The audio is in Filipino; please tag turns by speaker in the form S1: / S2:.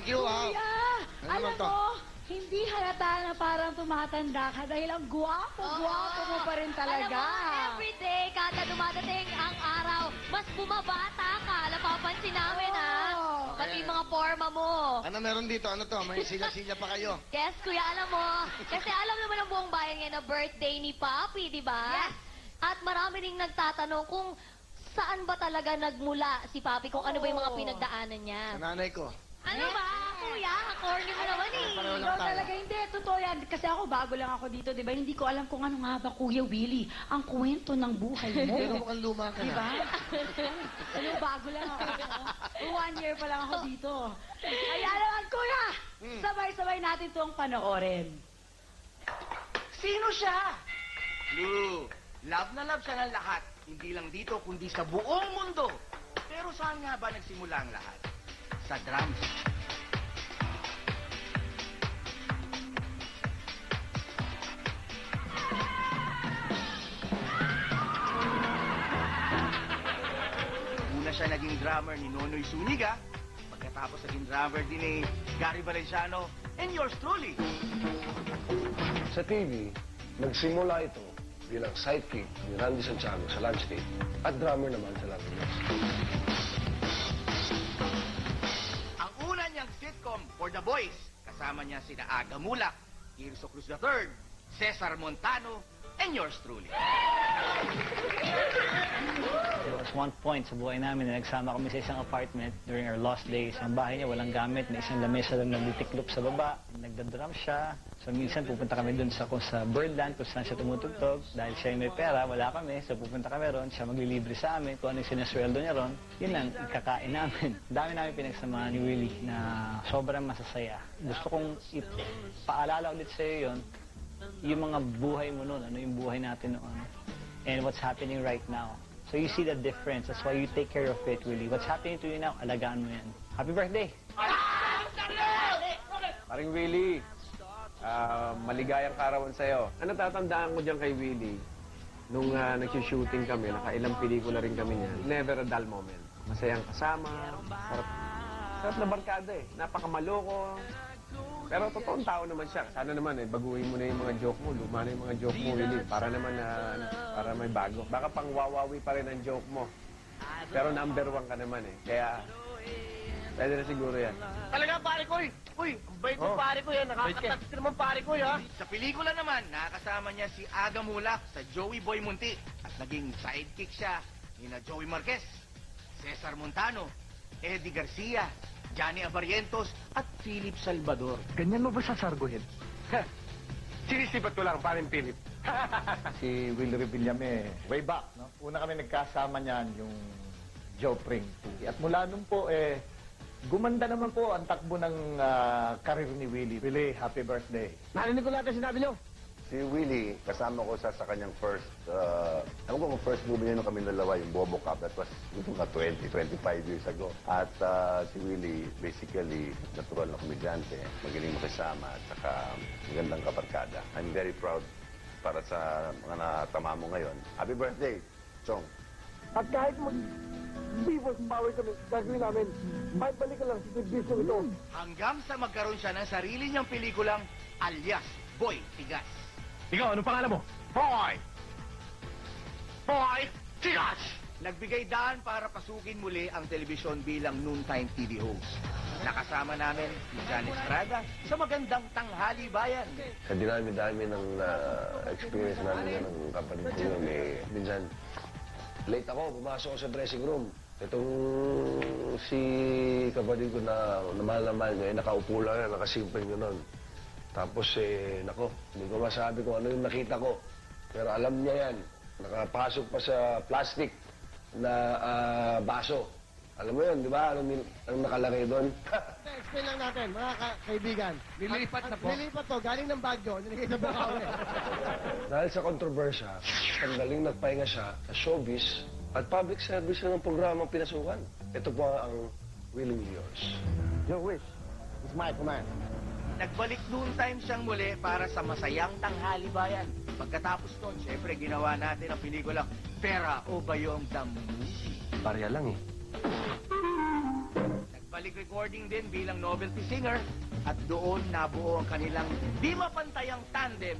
S1: you, ha?
S2: Kuya,
S1: Ano
S2: alam
S1: naman to?
S2: mo, hindi halata na parang tumatanda ka dahil ang gwapo-gwapo mo pa rin talaga.
S3: Alam mo, everyday, kada dumadating ang araw, mas bumabata ka. Napapansin namin, ha?
S2: Oo.
S3: Pati mga forma mo.
S1: Ano meron dito? Ano to? May silya-silya pa kayo.
S3: Yes, kuya, alam mo. Kasi alam naman ng buong bayan ngayon na birthday ni Papi, di ba?
S2: Yes.
S3: At marami ring nagtatanong kung saan ba talaga nagmula si Papi, kung ano ba yung mga
S2: Oo.
S3: pinagdaanan niya.
S1: Sa nanay ko.
S3: Ano ba, kuya? Corny mo naman eh.
S1: Pareho lang
S2: Ikaw
S1: tayo.
S2: talaga, hindi. Totoo yan. Kasi ako, bago lang ako dito, di ba? Hindi ko alam kung ano nga ba, Kuya Willie, ang kwento ng buhay mo.
S1: Pero mukhang luma ka
S2: Di
S1: na.
S2: ba? Ano, bago lang ako. No? 1 year pa lang ako dito. Kaya naman, Kuya, sabay-sabay natin itong panoorin.
S4: Sino siya? Lou, love na love siya ng lahat. Hindi lang dito, kundi sa buong mundo. Pero saan nga ba nagsimula ang lahat? Sa drums. Una siya naging drummer ni Nonoy Zuniga. Pagkatapos naging drummer din ni Gary Valenciano and yours truly.
S5: Sa TV, nagsimula ito bilang sidekick ni Randy Santiago sa Landscape at drummer naman sa Landscape.
S4: Ang una niyang sitcom for the boys, kasama niya sina Aga Mulak, Tirso Cruz III, Cesar Montano, and yours truly.
S6: There was one point sa buhay namin na nagsama kami sa isang apartment during our lost days. Ang bahay niya walang gamit, may isang lamesa lang nagtitiklop sa baba. Nagdadrum siya. So minsan pupunta kami dun sa Birdland kung saan siya tumutugtog. Dahil siya yung may pera, wala kami. So pupunta kami ron, siya maglilibre sa amin. Kung ano yung sinasweldo niya ron, yun ang ikakain namin. Dami namin pinagsamahan ni Willie na sobrang masasaya. Gusto kong ipaalala ulit sa'yo yun, yung mga buhay mo noon, ano yung buhay natin noon, and what's happening right now. So you see the difference. That's why you take care of it, Willie. What's happening to you now, alagaan mo yan. Happy birthday!
S7: Paring Willie, maligayang karawan sa'yo. Ano tatandaan ko dyan kay Willie? Nung nag-shooting kami, nakailang pelikula rin kami niyan. Never a dull moment. Masayang kasama, sarap na barkada eh. Napakamaloko. Pero totoong tao naman siya. Sana naman baguhin mo na yung mga joke mo. Luma na yung mga joke mo, Willie. Para naman para may bago. Baka pang wawawi pa rin ang joke mo. Pero number 1 ka naman eh. Kaya, pwede na siguro yan.
S4: Talaga, pare ko eh. Uy, ang bait mo pare ko yan. Nakakatakit naman pare ko ha. Sa pelikula naman, nakasama niya si Aga Mulak sa Joey Boy Munti. At naging sidekick siya ni na Joey Marquez, Cesar Montano, Eddie Garcia, Johnny Avarientos at Philip Salvador.
S7: Ganyan mo ba sasarguhin? Sinisipat ko lang, paring Philip.
S8: Si Will Revillame, way back, no? Una kami nagkasama niyan, yung Joe Pring 2. At mula nun po, gumanda naman po ang takbo ng karir ni Willie. Willie, happy birthday.
S7: Narinig ko lahat ang sinabi niyo.
S5: Si Willie, kasama ko sa kanyang first, alam ko kung first movie niya nung kami dalawa, yung Bobo Cup, that was mga 25 years ago. At si Willie, basically, natural na komedyante, magaling makisama, at saka magandang kabarkada. I'm very proud para sa mga natama mo ngayon. Happy birthday, Chong.
S7: At kahit mag-Bivos power kami, gagawin namin, balik ka lang sa service ito.
S4: Hanggang sa magkaroon siya ng sarili niyang pelikulang alias Boy Tigas.
S7: Ikaw, anong pangalan mo? Boy! Boy! Tigas!
S4: Nagbigay daan para pasukin muli ang telebisyon bilang noontime TV host. Nakasama namin si John Estrada sa magandang tanghali bayan.
S5: Sa dinami-dami ng experience namin ng kapatid ko yun, minsan, late ako, pumasok ako sa dressing room. Itong si kapatid ko na mahal, nakaupo lang yan, nakasimple nyo nun. Tapos, nako, hindi ko masabi kung ano yung nakita ko. Pero alam niya yan, nakapasok pa sa plastic na baso. Alam mo yun, di ba? Anong nakalagay doon?
S9: Explain lang natin, mga kaibigan.
S4: Lilipat na po.
S9: Lilipat to, galing ng Baguio, nilagay sa Bacaue.
S5: Dahil sa kontrobersya, ang galing nagpahinga siya sa showbiz at public service ng programang pinasukan. Ito po ang Willingly Yours.
S9: Your wish is my command.
S4: Nagbalik noontime siyang muli para sa masayang tanghali bayan. Pagkatapos nun, syempre ginawa natin ang pelikulang Pera o Bayong the Movie.
S7: Barya lang eh.
S4: Nagbalik recording din bilang novelty singer at doon nabuo ang kanilang di mapantayang tandem